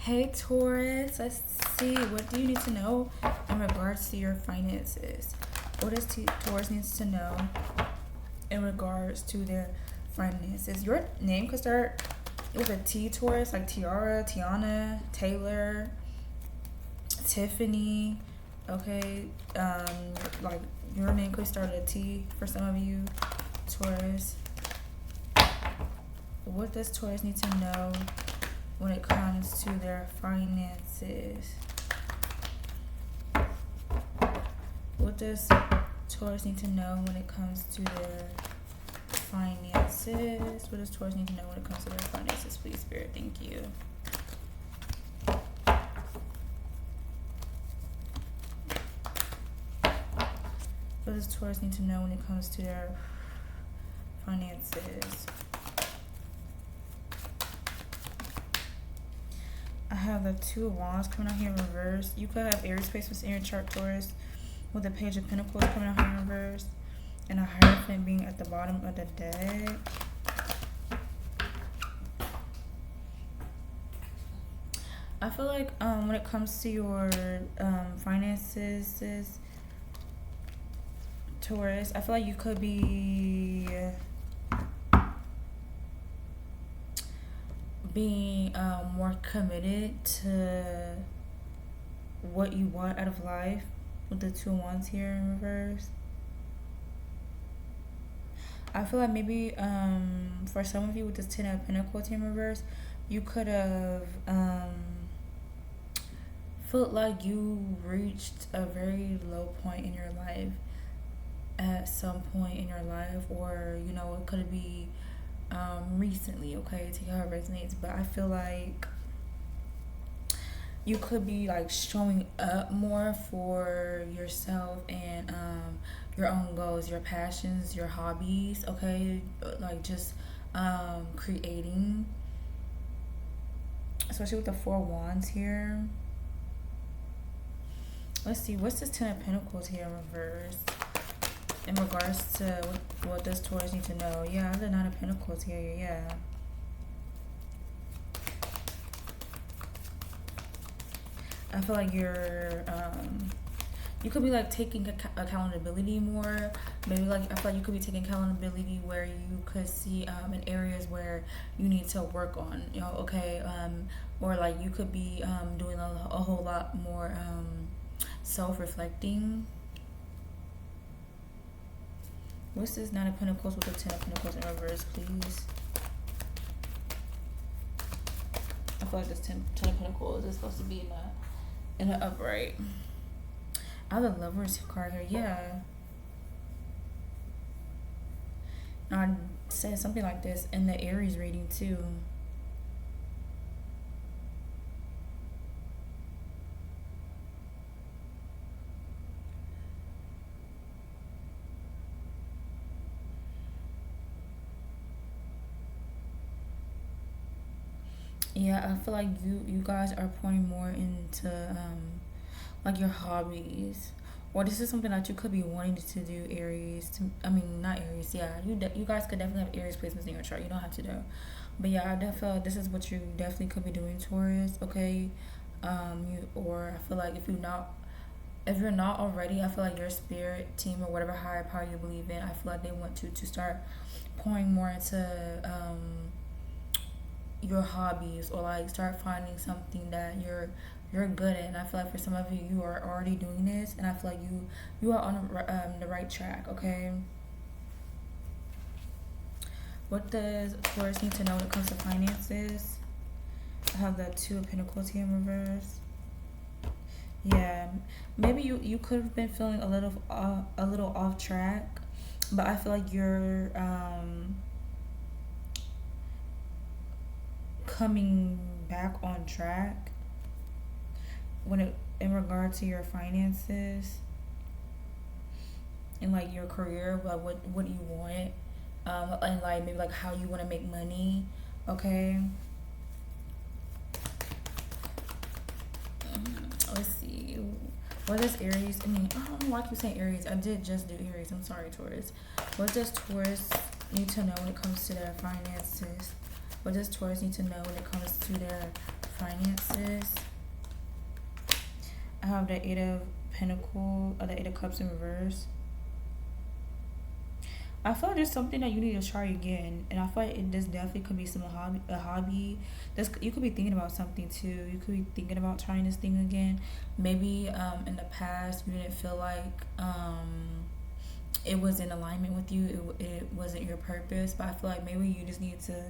Hey Taurus, let's see. What do you need to know in regards to your finances? What does Taurus needs to know in regards to their finances? Your name could start with a T, Taurus, like Tiara, Tiana, Taylor, Tiffany. Okay, like your name could start with a T for some of you, Taurus. What does Taurus need to know when it comes to their finances? What does Taurus need to know when it comes to their finances? What does Taurus need to know when it comes to their finances? Please, Spirit, thank you. What does Taurus need to know when it comes to their finances? I have the Two of Wands coming out here in reverse. You could have Aries placements in your chart, Taurus, with the Page of Pentacles coming out here in reverse, and a Hierophant being at the bottom of the deck. I feel like when it comes to your finances, Taurus, I feel like you could be being more committed to what you want out of life with the Two of Wands here in reverse. I feel like maybe for some of you with this Ten of Pentacles here in reverse, you could have felt like you reached a very low point in your life at some point in your life, or you know, it could be recently, okay, take how it resonates. But I feel like you could be like showing up more for yourself and your own goals, your passions, your hobbies, okay, like just creating, especially with the Four of Wands here. Let's see, what's this Ten of Pentacles here in reverse in regards to what does Taurus need to know? Yeah, the Nine of Pentacles here, yeah. I feel like you're, you could be like taking accountability more. Maybe like, I feel like you could be taking accountability where you could see in areas where you need to work on, you know, okay, or like you could be doing a whole lot more self-reflecting. What's this Nine of Pentacles with the Ten of Pentacles in reverse, please? I feel like this Ten of Pentacles is supposed to be in the upright. I have the Lovers card here, yeah. Now, I said something like this in the Aries reading too. Yeah, I feel like you guys are pouring more into like your hobbies, or this is something that you could be wanting to do, Aries. I mean, not Aries. Yeah, you guys could definitely have Aries placements in your chart. You don't have to do, but yeah, I definitely feel like this is what you definitely could be doing, Taurus. Okay, or I feel like if you're not already, I feel like your spirit team or whatever higher power you believe in, I feel like they want you to start pouring more into your hobbies, or like start finding something that you're good at. And I feel like for some of you, you are already doing this, and I feel like you are on the right track. Okay, what does Taurus need to know when it comes to finances? I have the Two of Pentacles here in reverse. Yeah, maybe you could have been feeling a little off track, but I feel like you're coming back on track in regard to your finances and like your career, like what you want, and like maybe like how you want to make money. Okay, let's see, what does Aries, I mean, I don't know why I keep saying Aries, I did just do Aries, I'm sorry, Taurus. What does Taurus need to know when it comes to their finances? What does Taurus need to know when it comes to their finances. I have the Eight of Pentacles, or the Eight of Cups in reverse. I feel like there's something that you need to try again, and I feel like this definitely could be a hobby. This, you could be thinking about something too. You could be thinking about trying this thing again. Maybe in the past you didn't feel like it was in alignment with you. It wasn't your purpose, but I feel like maybe you just need to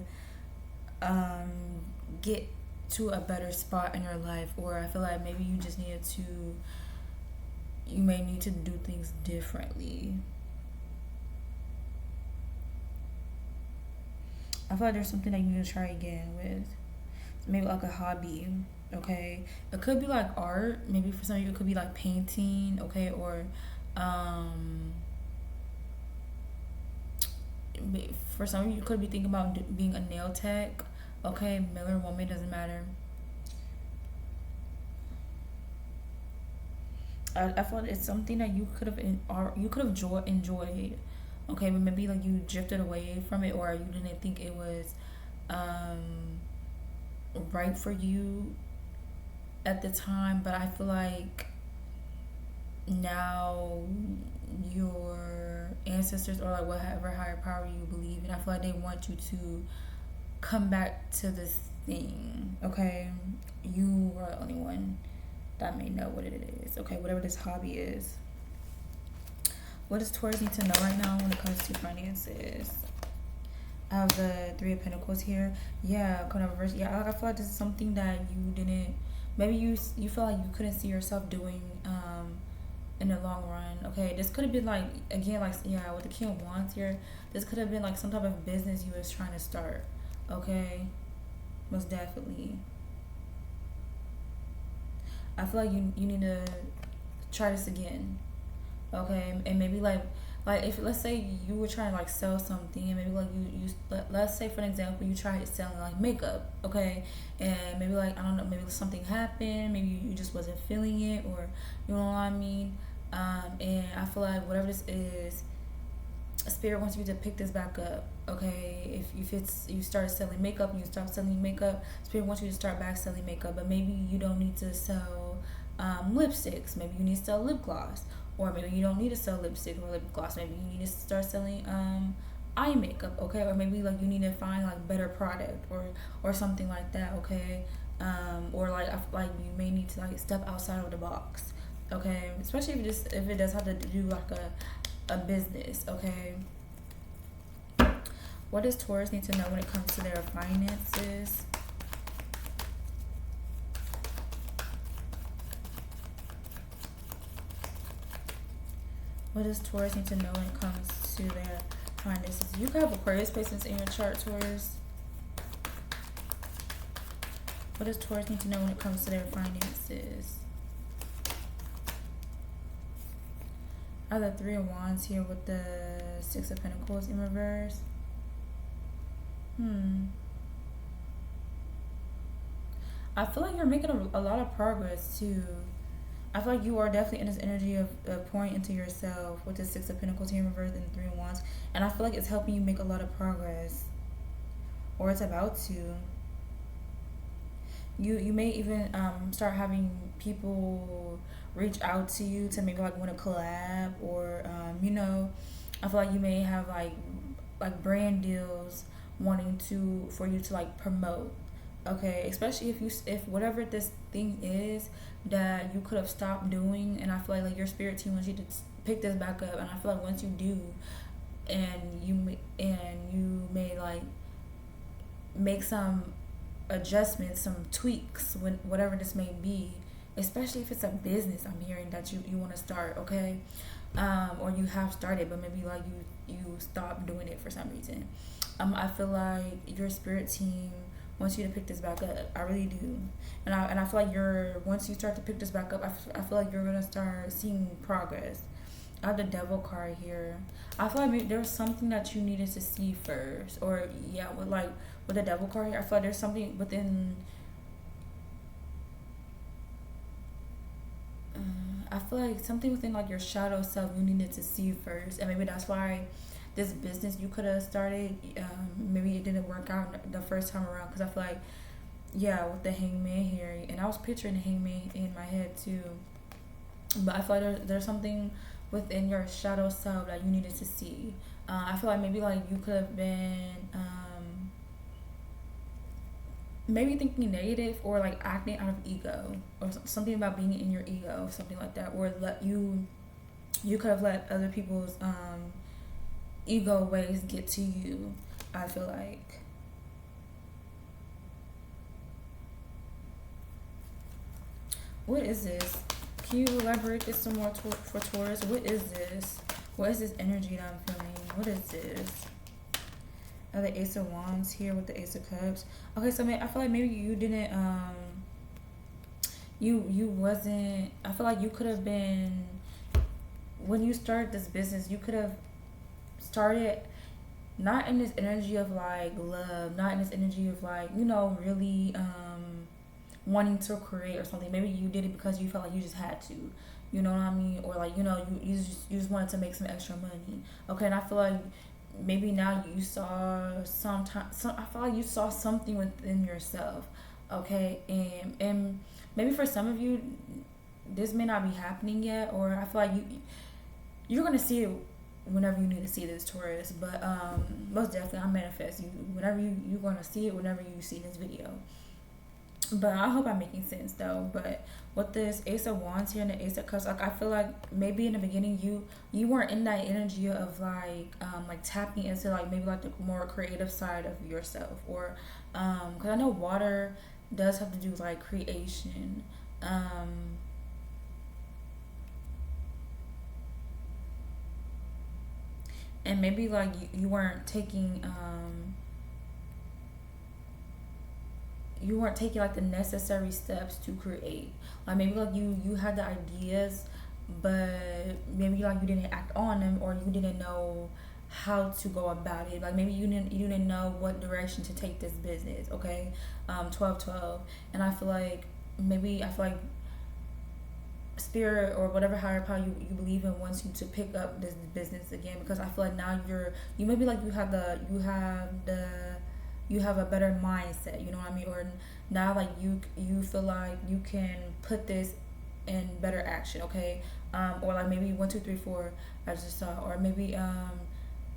get to a better spot in your life, or I feel like maybe you just needed to. You may need to do things differently. I feel like there's something that you need to try again with. Maybe like a hobby, okay? It could be like art. Maybe for some of you, it could be like painting, okay? Or for some of you, you could be thinking about being a nail tech, okay? Male or woman, doesn't matter. I feel like it's something that you could have enjoyed, okay, but maybe like you drifted away from it, or you didn't think it was right for you at the time. But I feel like now your ancestors, or like whatever higher power you believe in, I feel like they want you to come back to this thing, okay? You are the only one that may know what it is, okay? Whatever this hobby is. What does Taurus need to know right now when it comes to finances? I have the Three of Pentacles here. Yeah, kind of reverse. Yeah, I feel like this is something that you didn't. Maybe you feel like you couldn't see yourself doing in the long run. Okay, this could have been like, again, like, yeah, with the King of Wands here, this could have been like some type of business you was trying to start. Okay, most definitely. I feel like you need to try this again. Okay, and maybe like if, let's say you were trying to like sell something, and maybe like let's say for an example, you tried selling like makeup, okay, and maybe like, I don't know, maybe something happened, maybe you just wasn't feeling it, or you know what I mean. And I feel like whatever this is, Spirit wants you to pick this back up, okay? If it's, you started selling makeup and you stopped selling makeup, Spirit wants you to start back selling makeup. But maybe you don't need to sell lipsticks. Maybe you need to sell lip gloss, or maybe you don't need to sell lipstick or lip gloss. Maybe you need to start selling eye makeup, okay? Or maybe like you need to find like better product, or something like that, okay? Or like I feel like you may need to like step outside of the box, okay? Especially if it does have to do like a business, okay? What does Taurus need to know when it comes to their finances? What does Taurus need to know when it comes to their finances? You could have Aquarius placements in your chart, Taurus. What does Taurus need to know when it comes to their finances? I have the Three of Wands here with the Six of Pentacles in reverse. I feel like you're making a lot of progress too. I feel like you are definitely in this energy of pouring into yourself with the Six of Pentacles here in reverse and the Three of Wands. And I feel like it's helping you make a lot of progress. Or it's about to. You may even start having people reach out to you to maybe like want to collab, or you know, I feel like you may have like brand deals wanting for you to like promote, okay? Especially if whatever this thing is that you could have stopped doing, and I feel like your spirit team wants you to pick this back up, and I feel like once you do, and you may like make some adjustments, some tweaks, when whatever this may be, especially if it's a business I'm hearing that you want to start, okay? Or you have started, but maybe like you stopped doing it for some reason. I feel like your spirit team wants you to pick this back up. I really do. And I feel like once you start to pick this back up, I feel like you're going to start seeing progress. I have the Devil card here. I feel like maybe there was something that you needed to see first, or yeah, with the Devil card here, I feel like there's something within. I feel like something within like your shadow self you needed to see first, and maybe that's why this business you could have started, maybe it didn't work out the first time around, because I feel like yeah, with the hangman here, and I was picturing the hangman in my head too. But I feel like there's something within your shadow self that you needed to see. I feel like maybe like you could have been maybe thinking negative or like acting out of ego or something about being in your ego, something like that, or let you could have let other people's ego ways get to you. I feel like. What is this? Can you elaborate this some more for Taurus? What is this? What is this energy that I'm feeling? What is this? Oh, the Ace of Wands here with the Ace of Cups. Okay, so I feel like maybe you didn't you wasn't. I feel like you could have been, when you started this business, you could have started not in this energy of like love, not in this energy of like, you know, really wanting to create or something. Maybe you did it because you felt like you just had to, you know what I mean, or like, you know, you just wanted to make some extra money. Okay, and I feel like maybe now you saw I feel like you saw something within yourself. Okay, and maybe for some of you this may not be happening yet, or I feel like you're gonna see it whenever you need to see this, Taurus. But most definitely I manifest you whenever you're gonna see it whenever you see this video. But I hope I'm making sense though. But with this Ace of Wands here and the Ace of Cups, like I feel like maybe in the beginning you weren't in that energy of like tapping into like maybe like the more creative side of yourself, or because I know water does have to do with like creation. And maybe like you weren't taking like the necessary steps to create. Like maybe like you had the ideas, but maybe like you didn't act on them, or you didn't know how to go about it. Like maybe you didn't know what direction to take this business. Okay, 12/12, and I feel like spirit or whatever higher power you believe in wants you to pick up this business again, because I feel like now you maybe like you have a better mindset, you know what I mean, or now like you feel like you can put this in better action. Okay, or like maybe 1 2 3 4 I just saw, or maybe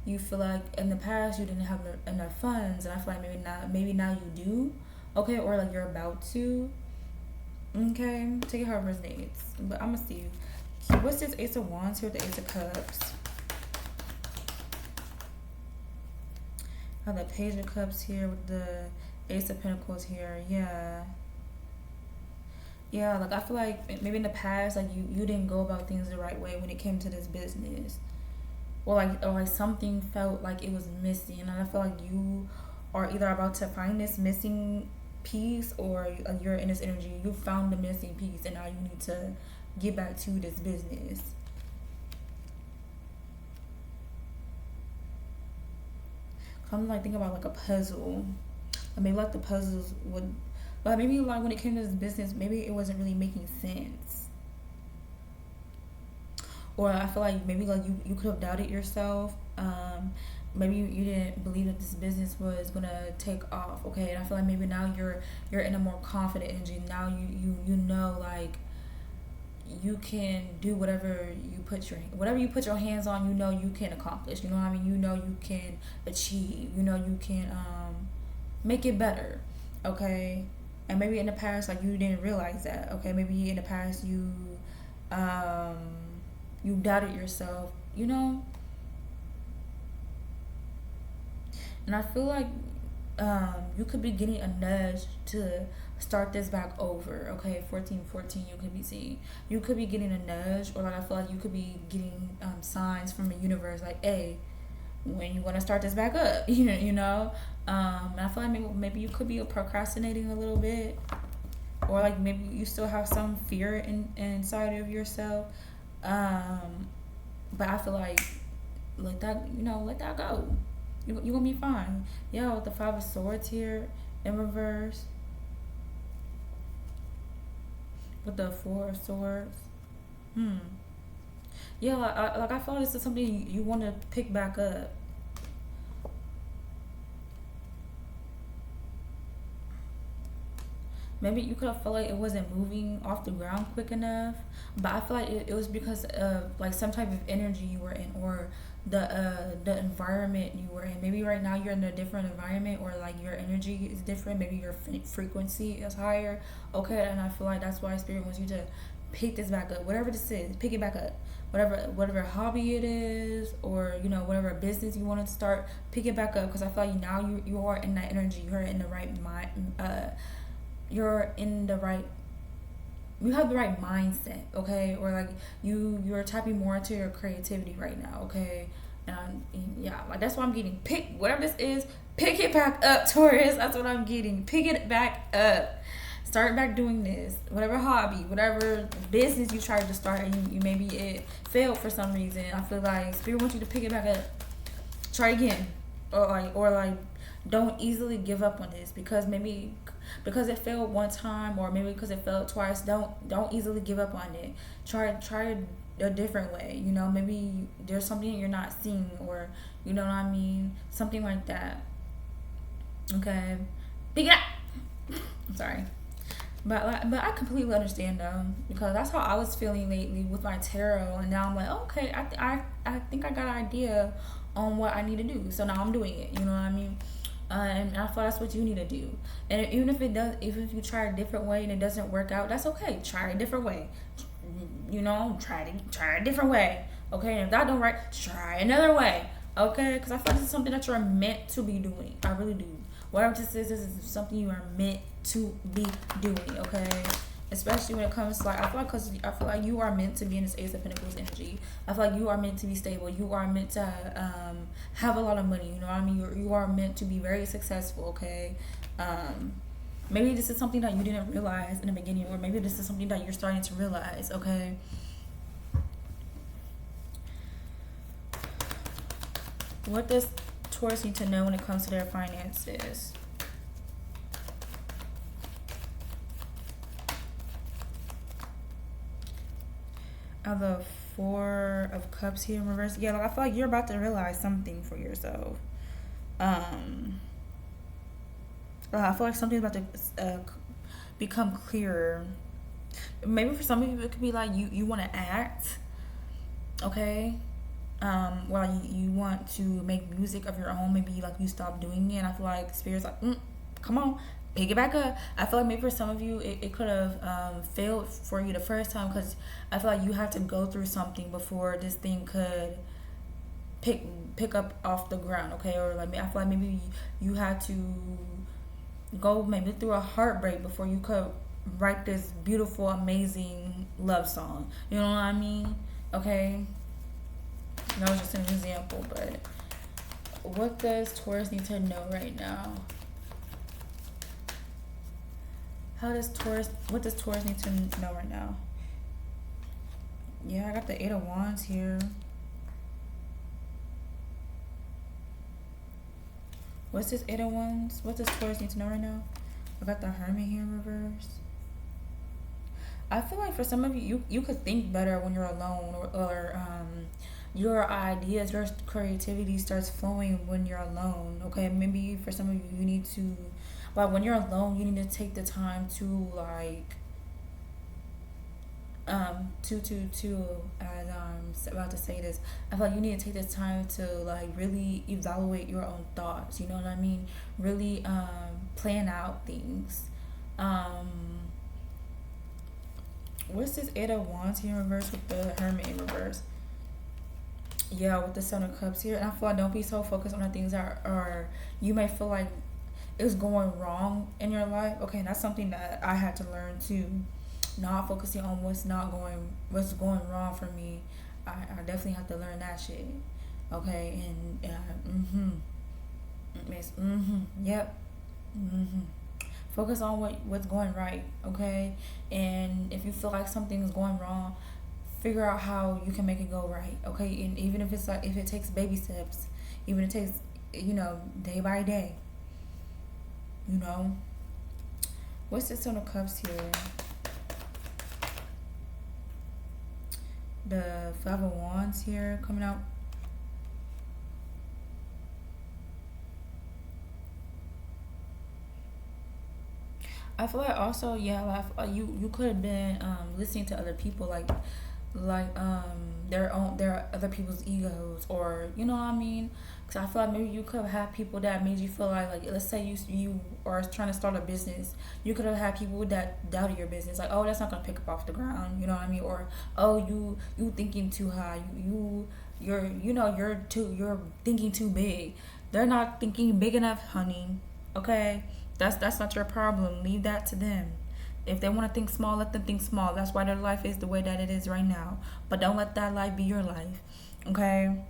you feel like in the past you didn't have enough funds, and I feel like maybe now you do. Okay, or like you're about to. Okay, take it however it resonates. But I'm gonna see you. What's this Ace of Wands here with the Ace of Cups? I have the Page of Cups here with the Ace of Pentacles here. Yeah. Yeah, like I feel like maybe in the past, like you didn't go about things the right way when it came to this business. Or like something felt like it was missing. And I feel like you are either about to find this missing piece, or you're in this energy, you found the missing piece, and now you need to get back to this business. I'm like thinking about like a puzzle, or maybe like the puzzles would, but maybe like when it came to this business, maybe it wasn't really making sense, or I feel like maybe like you could have doubted yourself. Maybe you didn't believe that this business was gonna take off. Okay, and I feel like maybe now you're in a more confident energy. Now you know, like you can do whatever you put your hands on, you know you can accomplish, you know what I mean, you know you can achieve, you know you can make it better. Okay, and maybe in the past like you didn't realize that. Okay, maybe in the past you doubted yourself, you know. And I feel like you could be getting a nudge to start this back over. Okay, 14/14, you could be seeing. You could be getting a nudge, or like I feel like you could be getting signs from the universe, like, hey, when you want to start this back up, you know. And I feel like maybe you could be procrastinating a little bit, or like maybe you still have some fear inside of yourself. But I feel like let that go. You're gonna be fine. Yeah, with the 5 of Swords here in reverse, with the 4 of Swords. Yeah, I feel like this is something you want to pick back up. maybe you could have felt like it wasn't moving off the ground quick enough, but I feel like it was because of like some type of energy you were in, or the environment you were in. Maybe right now you're in a different environment, or like your energy is different. Maybe your frequency is higher. Okay, and I feel like that's why spirit wants you to pick this back up. Whatever this is, pick it back up. Whatever hobby it is, or you know, whatever business you want to start, pick it back up, because I feel like now you are in that energy. You're in the right mind. You're in the right, you have the right mindset, okay? Or like you're tapping more into your creativity right now, okay? Yeah, like that's why I'm getting, pick whatever this is, pick it back up, Taurus. That's what I'm getting. Pick it back up. Start back doing this. Whatever hobby, whatever business you tried to start, and you maybe it failed for some reason. I feel like spirit wants you to pick it back up. Try again, or like don't easily give up on this, because maybe because it failed one time, or maybe because it failed twice. Don't easily give up on it. Try a different way. You know, maybe there's something you're not seeing, or you know what I mean, something like that. Okay, pick it up. I'm sorry. But I completely understand though, because that's how I was feeling lately with my tarot, and now I'm like, okay, I think I got an idea on what I need to do, so now I'm doing it. You know what I mean? And I feel that's what you need to do. And even if it does, even if you try a different way and it doesn't work out, that's okay. Try a different way. You know, try a different way. Okay, and if that don't work, try another way. Okay, because I feel like this is something that you're meant to be doing. I really do. Whatever this is something you are meant to be doing. Okay, especially when it comes to like, I feel like you are meant to be in this Ace of Pentacles energy. I feel like you are meant to be stable. You are meant to have a lot of money. You know what I mean? You are meant to be very successful. Okay. Maybe this is something that you didn't realize in the beginning, or maybe this is something that you're starting to realize. Okay. What does Taurus need to know when it comes to their finances? I have the Four of Cups here in reverse. Yeah, like I feel like you're about to realize something for yourself. I feel like something's about to become clearer. Maybe for some of you it could be like you want to act, okay? Well, you want to make music of your own. Maybe like you stop doing it, and I feel like spirit's like, come on, pick it back up. I feel like maybe for some of you it could have failed for you the first time, because I feel like you have to go through something before this thing could pick up off the ground, okay? Or like I feel like maybe you had to go maybe through a heartbreak before you could write this beautiful, amazing love song. You know what I mean? Okay. That was just an example, but what does Taurus need to know right now? What does Taurus need to know right now? Yeah, I got the Eight of Wands here. What's this Eight of Wands? What does Taurus need to know right now? I got the Hermit here in reverse. I feel like for some of you could think better when you're alone, or your ideas, your creativity starts flowing when you're alone. Okay, maybe for some of you need to, like when you're alone, you need to take the time to like as I'm about to say this, I feel like you need to take this time to like really evaluate your own thoughts. You know what I mean? Really plan out things. What's this Eight of Wands here in reverse with the Hermit in reverse? Yeah, with the Seven of Cups here. And I feel like don't be so focused on the things that are you may feel like is going wrong in your life. Okay, that's something that I had to learn too. Not focusing on what's going wrong for me. I definitely have to learn that shit. Okay, and yep. Focus on what's going right, okay? And if you feel like something's going wrong, figure out how you can make it go right, okay? And even if it's like, if it takes baby steps, even if it takes, day by day, What's this Ten of Cups here? The Five of Wands here coming out. I feel like also, yeah, like you could have been listening to other people, their other people's egos, or you know what I mean. Because I feel like maybe you could have had people that made you feel like let's say you are trying to start a business, you could have had people that doubted your business, like, oh, that's not gonna pick up off the ground, you know what I mean, or oh, you thinking too high, you're thinking too big. They're not thinking big enough, honey. Okay, that's not your problem. Leave that to them. If they want to think small, let them think small. That's why their life is the way that it is right now. But don't let that life be your life. Okay?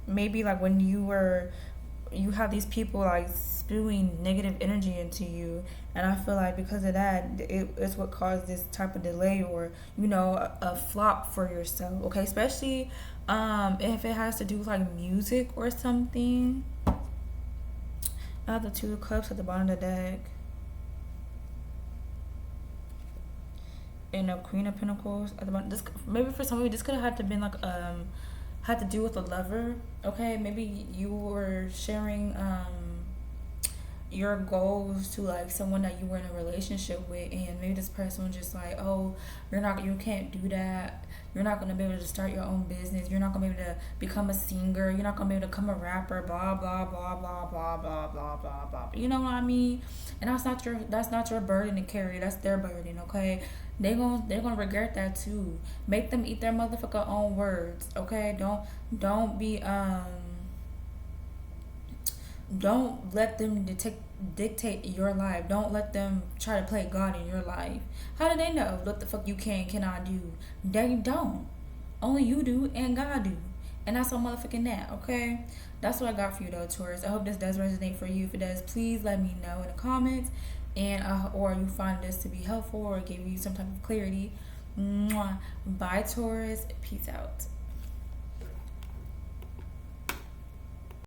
Maybe like when you have these people like spewing negative energy into you, and I feel like because of that, it's what caused this type of delay, or a flop for yourself. Okay? Especially if it has to do with like music or something. I have the two of cups at the bottom of the deck. And a queen of pentacles at the bottom. This maybe for some of you, this could have had to been like had to do with a lover. Okay, maybe you were sharing your goals to like someone that you were in a relationship with, and maybe this person was just like, oh, you can't do that, you're not going to be able to start your own business, you're not going to be able to become a singer, you're not going to be able to become a rapper, blah blah blah blah blah blah blah blah blah, you know what I mean. And that's not your burden to carry, that's their burden. Okay, they're gonna regret that too. Make them eat their motherfucker own words. Okay, don't be don't let them dictate your life. Don't let them try to play God in your life. How do they know what the fuck you cannot do? They don't. Only you do and God do. And that's all motherfucking that, okay? That's what I got for you though, Taurus. I hope this does resonate for you. If it does, please let me know in the comments. And or you find this to be helpful or give you some type of clarity. Mwah. Bye, Taurus. Peace out.